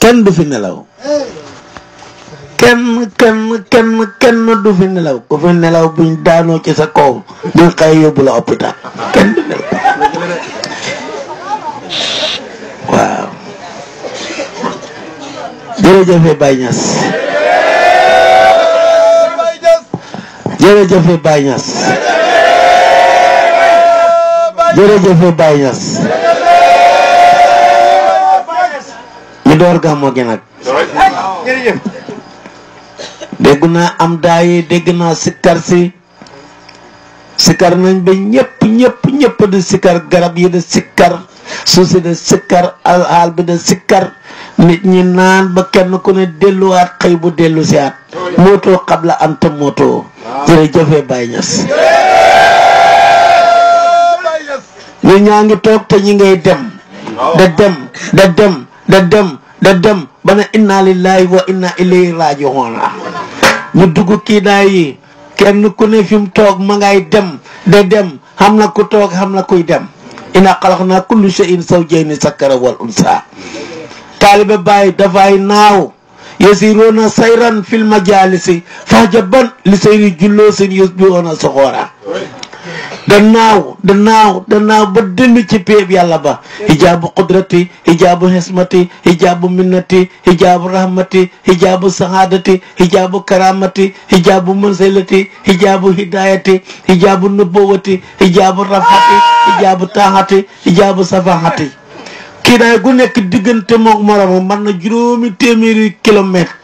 kenn du fi nelaw kenn du fi nelaw ku fi nelaw buñ daanoo ci sa kaw buñ xëy yóbbu la hôpital kenn du nelaw waaw jërëjëfe Baye Niass jërëjëfe Baye Niass jërëjëfe Baye Niass ñu door gàmmo gi nag dégg naa am daayi dégg naa sikkar si sikkar nañ ba ñëpp di sikkar garab yi di sikkar suuf si di sikkar alxaal bi di sikkar nit ñi naan ba kenn ku ne delluwaat xëy bu dellu si at mootoo xabla anta mootoo jërëjëfe Baye Niass ñu ñaa ngi toog te ñi ngay dem da dem ba ne inna lillahi wa inna ilayhi raji'un ñu dugg kii daay yi kenn ku ne fi mu toog ma ngay dem da dem xam na ku toog xam na kuy dem inna xalaqna kullu shay'in zawjayni zakara wal unsa taalibe Baay dafay naaw yasiruuna sayran fil majalisi fajaban li sayri julloosin yusbihuuna soxoora da naaw ba dënd ci péeb yàlla ba hijaabu qudrati hijaabu hismati hijaabu minnati hijaabu rahmati hijaabu sahaadati hijaabu karamati hijaabu manzilati hijaabu hidayati hijaabu nubuwati hijaabu rafati hijaabu taahati hijaabu safahati kii daay gu nekk diggante mook moromam man na 700 kilomètres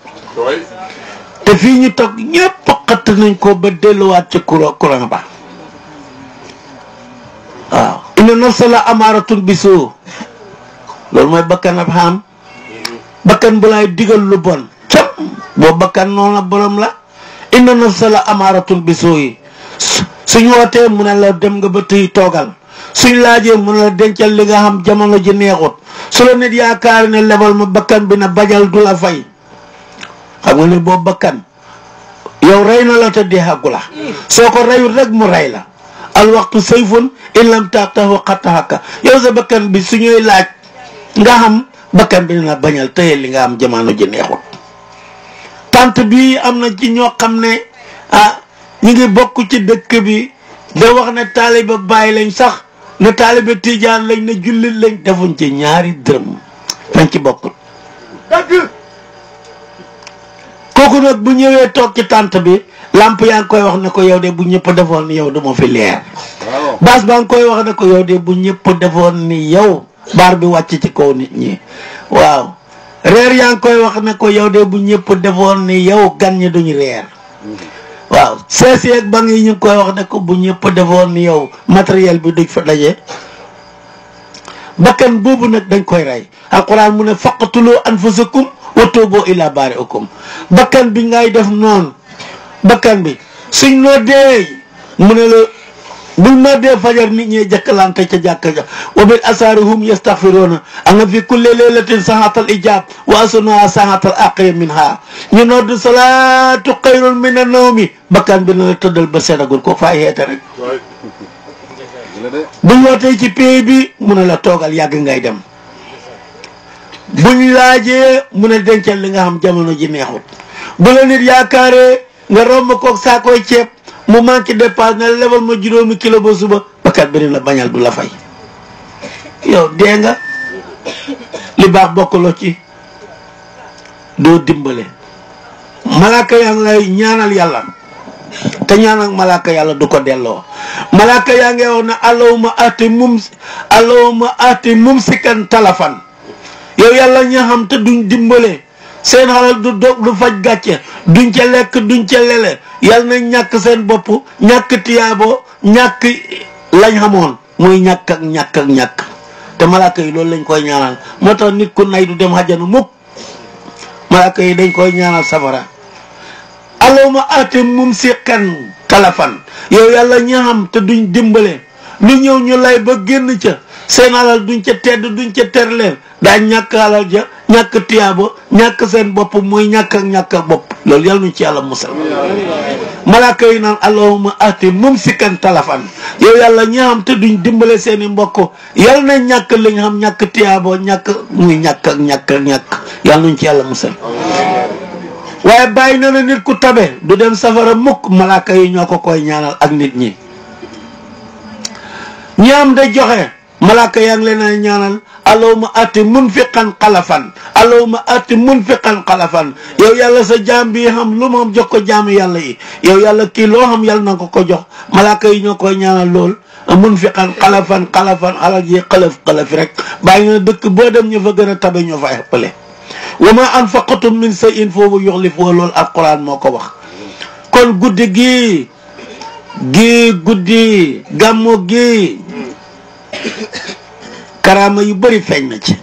te fii ñu toog ñëpp xatt nañ ko ba delluwaat ci courant ba waaw inna nafsa la amaaratun bisu loolu mooy bakkan ab xam bakkan bu lay digal lu bon cam boo bakkan noonu borom la inna nafsa la amaaratun bisu yi suñ wootee mu ne la dem nga ba tëy toogal suñ laajee mu ne la dencal li nga xam jamono ji neexut su la nit yaakaar ne lebal ma bakkan bi na bajal du la fay xam nga ne boobu bakkan yow rey na la te dee xaggu la soo ko reyut rek mu rey la al waxtu sayfun in lam taqtahu qattahaka yow sa bakkan bi su ñuy laaj nga xam bakkan bi na bañal tëye li nga am jamono ji neexut tant bi am na ci ñoo xam ne ñu ngi bokk ci dëkk bi da wax ne taaliba Baay lañ sax ne taaliba Tijaan lañ ne jullit lañ defuñ ci ñaari dërëm fañ ci bokkut kooku nag bu ñëwee toog ci tant bi lamp yaa ngi koy wax ne ko yow de bu ñëpp defoon ni yow duma fi leer baas baa ngi koy wax ne ko yow de bu ñëpp defoon ni yow baar bi wàcc ci kaw nit ñi waaw reer yaa ngi koy wax ne ko yow de bu ñëpp defoon ni yow gan ñi duñu reer waaw seesi ak bank yi ñu ngi koy wax ne ko bu ñëpp defoon ni yow matériel bi duñ fa daje bakkan boobu nag dañ koy rey alquran mu ne faqtulu anfusakum wa tuubu ila baari'ikum bakkan bi ngay def noonu bakkan bi suñ noo dee mu ne la buñ noo dee fajar nit ñi jëkkalante ca jàkka ja wa bil asaari hum yastaghfiruuna ana fi kulli laylatin saatal ijaab wa asuna saatal aqi minha ñu nodd salaatu xayrun mina nawmi bakkan bi na la tëddal ba sedagul ko fay yeete rek buñ wootee ci pays bi mu ne la toogal yàgg ngay dem buñ laajee mu ne dencal li nga xam jamono ji neexut bu la nit yaakaaree nga romb koog saakoy ceeb mu manqué dépasse na lebal ma 5 kilo ba suba bakkat bi la bañal du la fay yow dee nga li baax bokkuloo ci doo dimbale malaaka yaa ngi lay ñaanal yàlla te ñaanal malaaka yàlla du ko delloo malaaka yaa ngi wax ne allahumma ati mumsikan talafan yow yàlla ña xam te duñ dimbale seen xalal du dog du faj gàcce duñ ca lekk duñ ca lele yàlla na ñàkk seen bopp ñàkk tiyaabo ñàkk lañ xamoon muy ñàkk ak ñàkk te malaaka yi loolu lañ koy ñaanal moo tax nit ku nay du dem xajanu mukk malaaka yi dañ koy ñaanal safara allahumma ati mumsikan talafan yow yàlla ña xam te duñ dimbale lu ñëw ñu lay ba génn ca seen alal duñ ca tedd duñ ca terleen daa ñàkk alal ja ñàkk tiyaabo ñàkk seen bopp mooy ñàkk ak bopp loolu yàlla ñu ci yàlla musal malaaka yi naan allahumma ati mumsikan talafan yow yàlla ñi xam te duñ dimbale seeni mbokk yal na ñàkk li nga xam ñàkk tiyaaboo ñàkk muy ñàkk yàlla nañ ci yàlla musal waaye bàyyi na ne nit ku tabe du dem safara mukk malaaka yi ñoo ko koy ñaanal ak nit ñi ñi am da joxe malaaka yaa ngi leen a ñaanal allahumma ati munfiqan xalafan allahumma ati munfiqan xalafan yow yàlla sa jaam bi xam lu moom jox ko jaami yàlla yi yow yàlla kii loo xam yàlla na ko jox malaaka yi ñoo koy ñaanal lool munfiqan xalafan alal yi xalaf rek bàyyi na dëkk boo dem ñu fa gën a tabe ñoo fa ëppale wa ma anfaqatum min shay'in foofu yuxlifuhu loolu alquran moo ko wax kon guddi guddi gàmmu gi karaama yu bëri feeñ na ci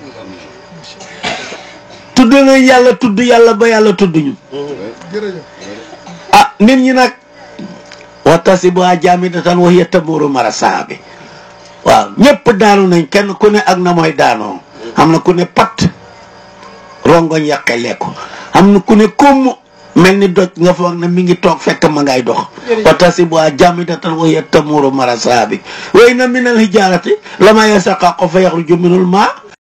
tudd nañ yàlla tudd yàlla ba yàlla tudd ñu ah nit ñi nag watasibuha jaamidatan wa hiya tamurru mara sahaabi waaw ñëpp daanu nañ kenn ku ne ak na mooy daanoo am na ku ne pat rongoñ yàqelee ko am na ku ne komm mel ni doj nga foog ne mi ngi toog fekk ma ngay dox watasibuha jaamidatan wa hiya tamurru mara sahaabi wa inna minal hijaarati lama yashaqqaqu fa yaxruju minhul maa